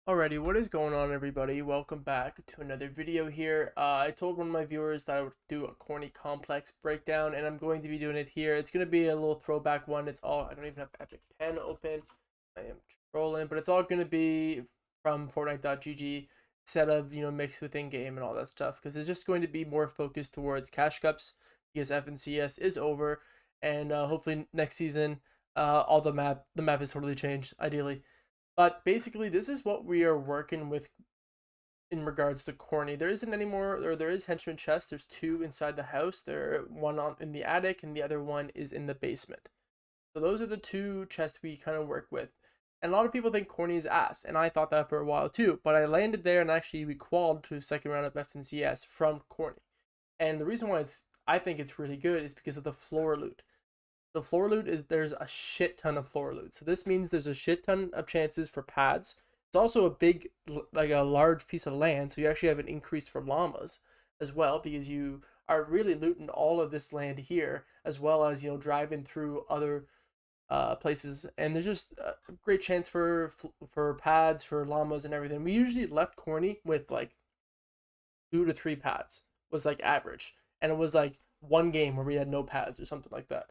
Alrighty, what is going on, everybody? Welcome back to another video here. I told one of my viewers that I would do a Corny Complex breakdown, and I'm going to be doing it here. It's going to be a little throwback one. I don't even have Epic Pen open. I am trolling, but it's all going to be from Fortnite.gg instead of, mixed with in-game and all that stuff, because it's just going to be more focused towards cash cups because FNCS is over, and hopefully next season, all the map is totally changed, ideally. But basically, this is what we are working with in regards to Corny. There isn't any more, or there is henchman chest. There's two inside the house. One in the attic, and the other one is in the basement. So those are the two chests we kind of work with. And a lot of people think Corny is ass, and I thought that for a while too. But I landed there, and actually we qualified to second round of FNCS from Corny. And the reason why I think it's really good is because of the floor loot. The floor loot is there's a shit ton of floor loot. So this means there's a shit ton of chances for pads. It's also a big, like a large piece of land. So you actually have an increase for llamas as well because you are really looting all of this land here as well as, driving through other places. And there's just a great chance for pads, for llamas and everything. We usually left Corny with like 2 to 3 pads was like average. And it was like one game where we had no pads or something like that.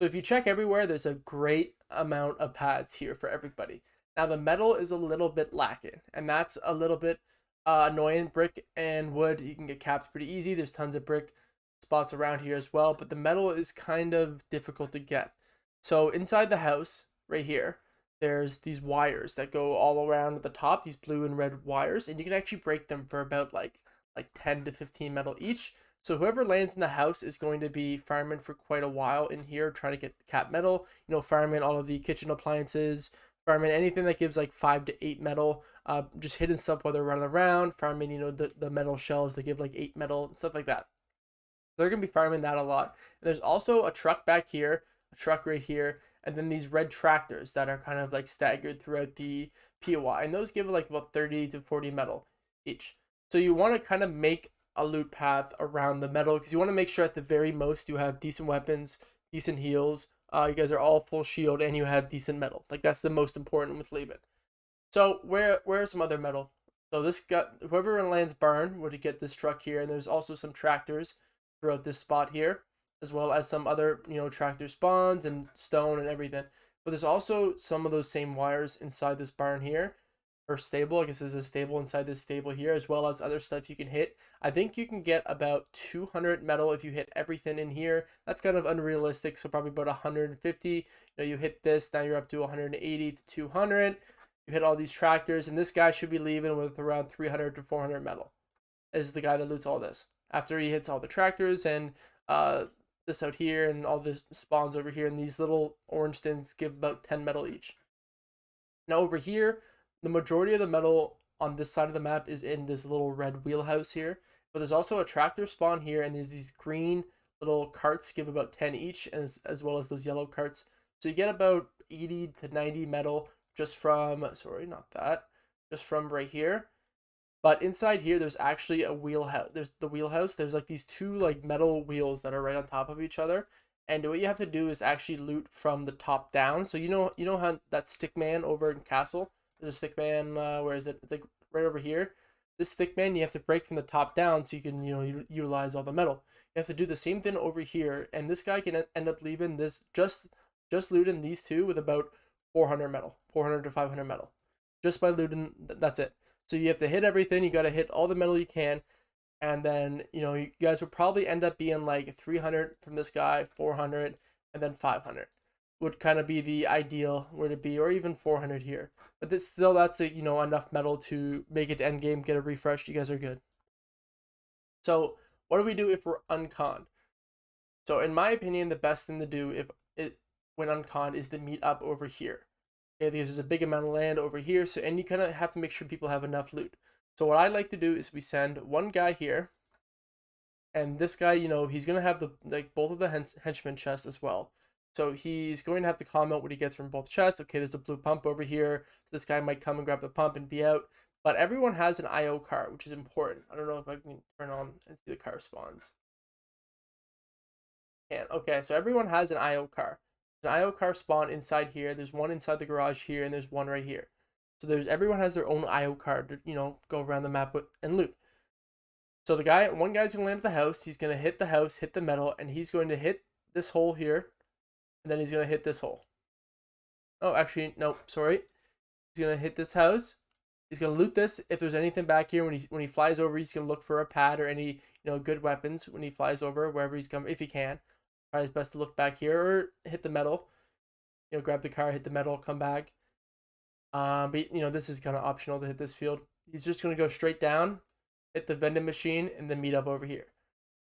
So if you check everywhere, there's a great amount of pads here for everybody. Now the metal is a little bit lacking, and that's a little bit annoying. Brick and wood, you can get capped pretty easy. There's tons of brick spots around here as well, but the metal is kind of difficult to get. So inside the house, right here, there's these wires that go all around at the top, these blue and red wires, and you can actually break them for about like 10 to 15 metal each. So whoever lands in the house is going to be farming for quite a while in here, trying to get the cap metal. Farming all of the kitchen appliances, farming anything that gives like 5 to 8 metal. Just hidden stuff while they're running around. Farming, the metal shelves that give like 8 metal and stuff like that. They're gonna be farming that a lot. And there's also a truck back here, a truck right here, and then these red tractors that are kind of like staggered throughout the POI, and those give like about 30 to 40 metal each. So you want to kind of make a loot path around the metal because you want to make sure at the very most you have decent weapons, decent heals. You guys are all full shield and you have decent metal. Like that's the most important with leave it. So where's some other metal? So this got whoever lands barn would get this truck here, and there's also some tractors throughout this spot here, as well as some other tractor spawns and stone and everything. But there's also some of those same wires inside this barn here, or stable. I guess there's a stable inside this stable here, as well as other stuff you can hit. I think you can get about 200 metal if you hit everything in here. That's kind of unrealistic, so probably about 150. You hit this, now you're up to 180 to 200. You hit all these tractors, and this guy should be leaving with around 300 to 400 metal. Is the guy that loots all this after he hits all the tractors and this out here and all this spawns over here, and these little orange things give about 10 metal each. Now over here, the majority of the metal on this side of the map is in this little red wheelhouse here, but there's also a tractor spawn here, and there's these green little carts give about 10 each, as well as those yellow carts. So you get about 80 to 90 metal just from, sorry, not that, just from right here. But inside here, there's actually a wheelhouse. There's the wheelhouse. There's like these two like metal wheels that are right on top of each other. And what you have to do is actually loot from the top down. So you know how that stick man over in Castle. There's a stick man. Where is it? It's like right over here. This stick man you have to break from the top down so you can utilize all the metal. You have to do the same thing over here, and this guy can end up leaving this just looting these two with about 400 metal, 400 to 500 metal, just by looting. That's it. So you have to hit everything. You got to hit all the metal you can, and then you guys would probably end up being like 300 from this guy, 400, and then 500 would kind of be the ideal where to be, or even 400 here. But that's enough metal to make it to end game, get a refresh. You guys are good. So what do we do if we're unconned? So in my opinion, the best thing to do if it when unconned is to meet up over here. Okay, because there's a big amount of land over here, so and you kind of have to make sure people have enough loot. So what I like to do is we send one guy here, and this guy, he's gonna have both of the henchmen chests as well. So he's going to have to comment what he gets from both chests. Okay, there's a blue pump over here. This guy might come and grab the pump and be out. But everyone has an IO car, which is important. I don't know if I can turn on and see the car spawns. Can. Okay, so everyone has an IO car. An IO car spawn inside here. There's one inside the garage here, and there's one right here. So everyone has their own IO card to, go around the map with and loot. So one guy's gonna land at the house. He's gonna hit the house, hit the metal, and he's going to hit this hole here, and then he's gonna hit this hole. Oh, actually, no, sorry. He's gonna hit this house. He's gonna loot this. If there's anything back here, when he flies over, he's gonna look for a pad or any good weapons when he flies over wherever he's coming, if he can. Try his best to look back here or hit the metal. Grab the car, hit the metal, come back. But this is kind of optional to hit this field. He's just gonna go straight down, hit the vending machine, and then meet up over here.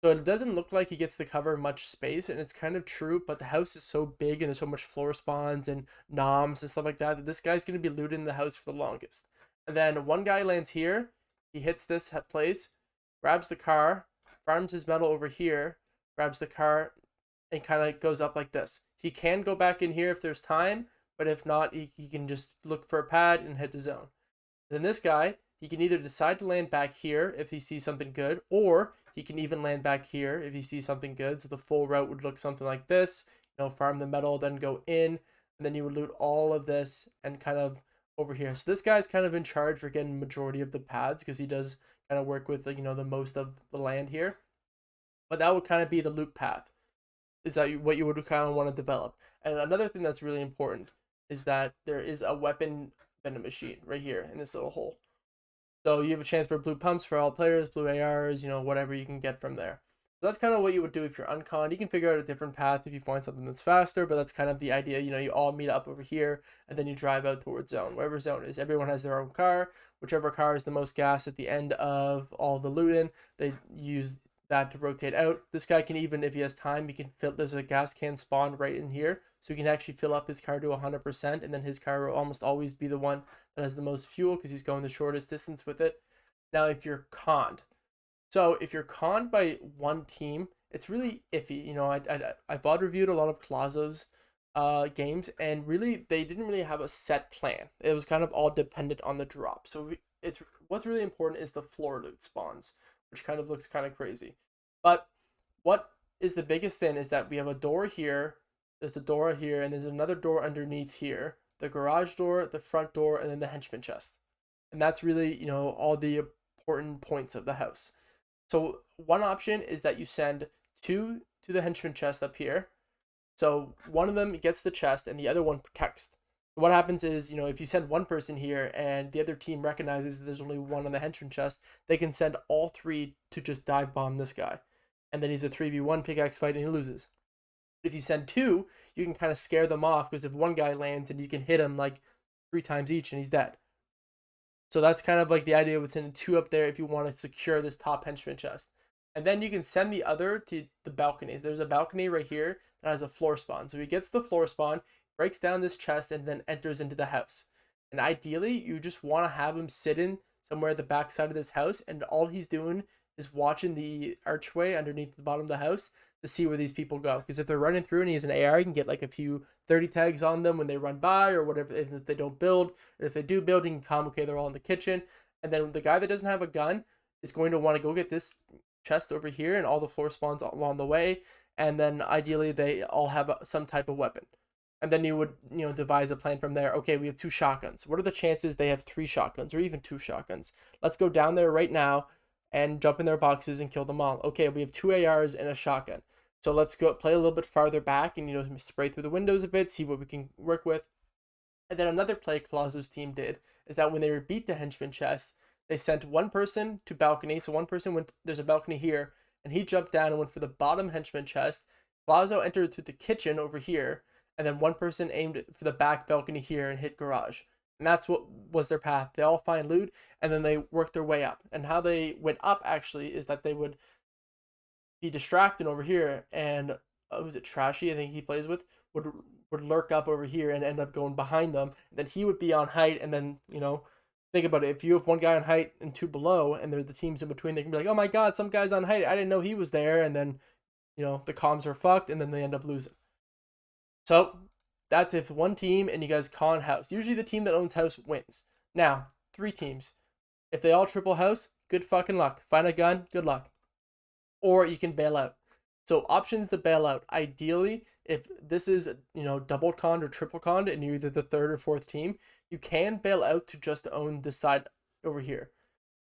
So it doesn't look like he gets to cover much space, and it's kind of true, but the house is so big and there's so much floor spawns and noms and stuff like that that this guy's going to be looting the house for the longest. And then one guy lands here, he hits this place, grabs the car, farms his metal over here, grabs the car, and kind of goes up like this. He can go back in here if there's time, but if not, he can just look for a pad and hit the zone. Then this guy, he can either decide to land back here if he sees something good, or he can even land back here if he sees something good. So the full route would look something like this. Farm the metal, then go in, and then you would loot all of this and kind of over here. So this guy's kind of in charge for getting majority of the pads because he does kind of work with the most of the land here. But that would kind of be the loot path. Is that what you would kind of want to develop? And another thing that's really important is that there is a weapon vending machine right here in this little hole. So you have a chance for blue pumps for all players, blue ARs, whatever you can get from there. So that's kind of what you would do if you're unconned. You can figure out a different path if you find something that's faster, but that's kind of the idea. You all meet up over here, and then you drive out towards zone. Wherever zone is, everyone has their own car. Whichever car is the most gas at the end of all the looting, they use that to rotate out. This guy can even, if he has time, he can fill. There's a gas can spawned right in here, so he can actually fill up his car to 100%, and then his car will almost always be the one that has the most fuel because he's going the shortest distance with it. Now, if you're conned, so if you're conned by one team, it's really iffy. I've VOD reviewed a lot of Colazo's games, and really they didn't really have a set plan. It was kind of all dependent on the drop. So it's what's really important is the floor loot spawns, which kind of looks kind of crazy. But what is the biggest thing is that we have a door here, there's a door here, and there's another door underneath here. The garage door, the front door, and then the henchman chest. And that's really, all the important points of the house. So one option is that you send 2 to the henchman chest up here. So one of them gets the chest and the other one protects. What happens is, if you send one person here and the other team recognizes that there's only one on the henchman chest, they can send all 3 to just dive bomb this guy. And then he's a 3v1 pickaxe fight and he loses. If you send 2, you can kind of scare them off because if one guy lands and you can hit him like 3 times each and he's dead. So that's kind of like the idea with sending 2 up there if you want to secure this top henchman chest. And then you can send the other to the balcony. There's a balcony right here that has a floor spawn. So he gets the floor spawn, breaks down this chest, and then enters into the house. And ideally, you just want to have him sitting somewhere at the back side of this house, and all he's doing is watching the archway underneath the bottom of the house to see where these people go. Because if they're running through and he has an AR, he can get like a few 30 tags on them when they run by or whatever. If they don't build, or if they do build, he can come, okay, they're all in the kitchen. And then the guy that doesn't have a gun is going to want to go get this chest over here and all the floor spawns along the way. And then ideally they all have some type of weapon. And then you would, devise a plan from there. Okay, we have 2 shotguns. What are the chances they have 3 shotguns or even 2 shotguns? Let's go down there right now and jump in their boxes and kill them all. Okay, we have 2 ARs and a shotgun. So let's go play a little bit farther back and, spray through the windows a bit, see what we can work with. And then another play Colazo's team did is that when they beat the henchman chest, they sent one person to balcony. So one person went, there's a balcony here, and he jumped down and went for the bottom henchman chest. Colazo entered through the kitchen over here, and then one person aimed for the back balcony here and hit garage. And that's what was their path. They all find loot, and then they worked their way up. And how they went up, actually, is that they would be distracted over here, and who's it, Trashy, I think he plays with, would lurk up over here and end up going behind them. And then he would be on height, and then, think about it. If you have one guy on height and 2 below, and there's the teams in between, they can be like, oh my god, some guy's on height. I didn't know he was there. And then, the comms are fucked, and then they end up losing. So that's if one team and you guys con house. Usually the team that owns house wins. Now, 3 teams. If they all triple house, good fucking luck. Find a gun, good luck. Or you can bail out. So options to bail out. Ideally, if this is, double conned or triple conned and you're either the 3rd or 4th team, you can bail out to just own this side over here.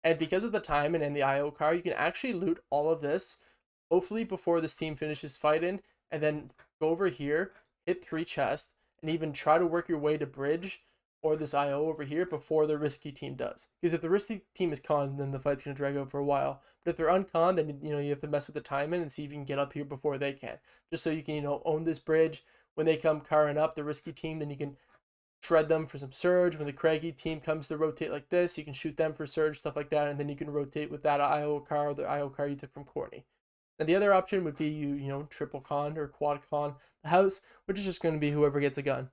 And because of the timing and the IO car, you can actually loot all of this, hopefully before this team finishes fighting, and then go over here, hit 3 chests, and even try to work your way to bridge or this IO over here before the risky team does. Because if the risky team is conned, then the fight's going to drag out for a while. But if they're unconned, then you have to mess with the timing and see if you can get up here before they can. Just so you can own this bridge. When they come carring up, the risky team, then you can shred them for some surge. When the craggy team comes to rotate like this, you can shoot them for surge, stuff like that, and then you can rotate with that IO car or the IO car you took from Corny. And the other option would be you triple con or quad con the house, which is just going to be whoever gets a gun.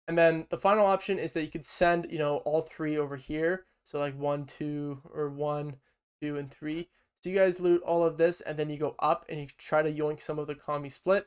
And then the final option is that you could send, all 3 over here. So like 1, 2, or 1, 2, and 3. So you guys loot all of this, and then you go up and you try to yoink some of the commie split.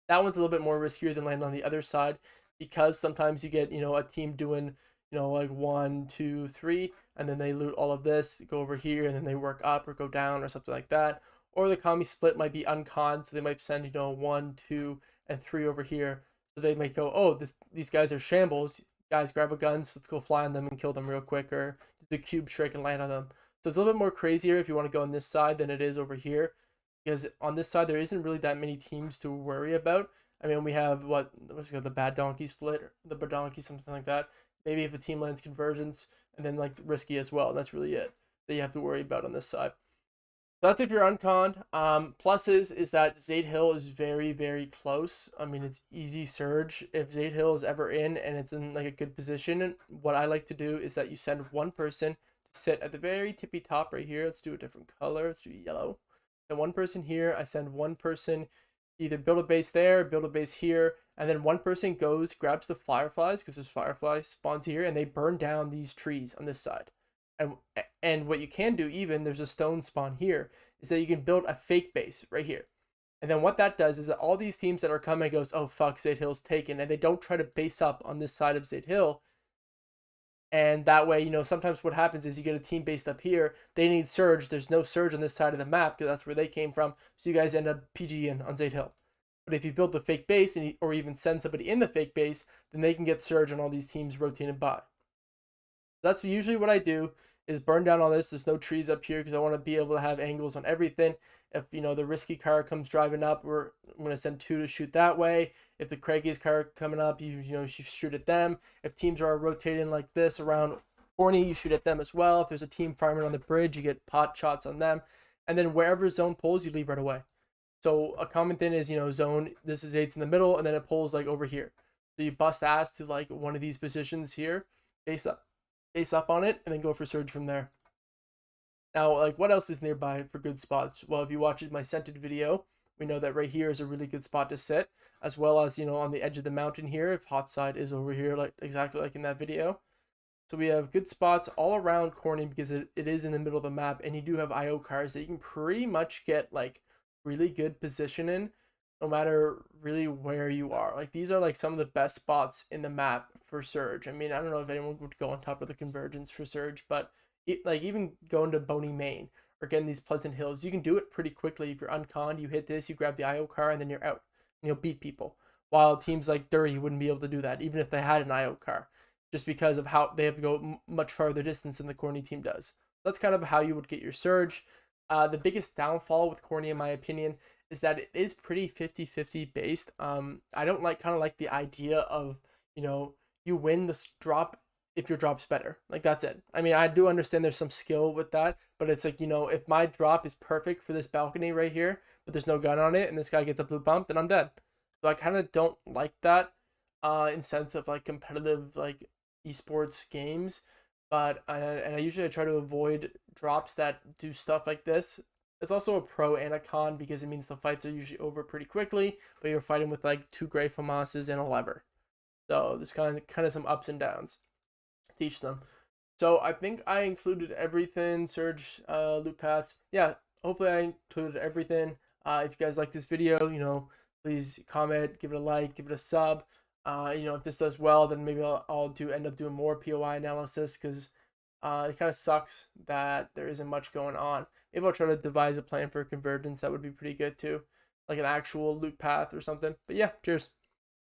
That one's a little bit more riskier than landing on the other side, because sometimes you get, a team doing, like 1, 2, 3, and then they loot all of this, go over here, and then they work up or go down or something like that. Or the commie split might be unconned, so they might send, 1, 2, and 3 over here. So they might go, oh, these guys are shambles. Guys, grab a gun, so let's go fly on them and kill them real quick, or do the cube trick and land on them. So it's a little bit more crazier if you want to go on this side than it is over here, because on this side there isn't really that many teams to worry about. I mean, we have what's it, the bad donkey split, or the bad donkey, something like that. Maybe if a team lands convergence, and then like risky as well. And that's really it that you have to worry about on this side. So that's if you're unconned. Pluses is that Zaid Hill is very, very close. I mean, it's easy surge. If Zaid Hill is ever in and it's in like a good position, what I like to do is that you send one person to sit at the very tippy top right here. Let's do a different color. Let's do yellow. And one person here. I send one person either build a base there, build a base here, and then one person goes, grabs the fireflies, because there's firefly spawns here, and they burn down these trees on this side. And what you can do, even there's a stone spawn here, is that you can build a fake base right here. And then what that does is that all these teams that are coming goes, oh fuck, Zaid Hill's taken, and they don't try to base up on this side of Zaid Hill. And that way, sometimes what happens is you get a team based up here, they need surge, there's no surge on this side of the map because that's where they came from, so you guys end up PGing on Zaid Hill. But if you build the fake base, or even send somebody in the fake base, then they can get surge on all these teams rotating by. That's usually what I do, is burn down all this. There's no trees up here because I want to be able to have angles on everything. If the risky car comes driving up, I'm going to send 2 to shoot that way. If the craggiest car coming up, you shoot at them. If teams are rotating like this around Corny, you shoot at them as well. If there's a team farming on the bridge, you get pot shots on them. And then wherever zone pulls, you leave right away. So a common thing is, zone, this is 8's in the middle, and then it pulls like over here. So you bust ass to like one of these positions here, base up on it, and then go for surge from there. Now, like, what else is nearby for good spots? Well, if you watched my scented video, we know that right here is a really good spot to sit, as well as, on the edge of the mountain here, if hot side is over here, like exactly like in that video. So we have good spots all around Corny because it is in the middle of the map, and you do have IO cars that you can pretty much get like really good position in, no matter really where you are. Like, these are like some of the best spots in the map for surge. I mean, I don't know if anyone would go on top of the convergence for surge, but like even going to Boney Main or getting these Pleasant Hills, you can do it pretty quickly. If you're unconned, you hit this, you grab the IO car, and then you're out, and you'll beat people. While teams like Dury wouldn't be able to do that, even if they had an IO car, just because of how they have to go much farther distance than the Corny team does. That's kind of how you would get your surge. The biggest downfall with Corny, in my opinion, is that it is pretty 50-50 based. I don't like the idea of, you win this drop if your drop's better. Like, that's it. I mean, I do understand there's some skill with that, but it's like, if my drop is perfect for this balcony right here, but there's no gun on it, and this guy gets a blue bump, then I'm dead. So I kind of don't like that in sense of like competitive like esports games. But I usually try to avoid drops that do stuff like this. It's also a pro and a con because it means the fights are usually over pretty quickly, but you're fighting with like 2 gray FAMASs and a lever. So there's kind of some ups and downs to each them. So I think I included everything. Surge, loot paths. Yeah, hopefully I included everything. If you guys like this video, please comment, give it a like, give it a sub. If this does well, then maybe I'll end up doing more POI analysis, because it kind of sucks that there isn't much going on. Maybe I'll try to devise a plan for convergence. That would be pretty good too, like an actual loot path or something. But yeah, cheers.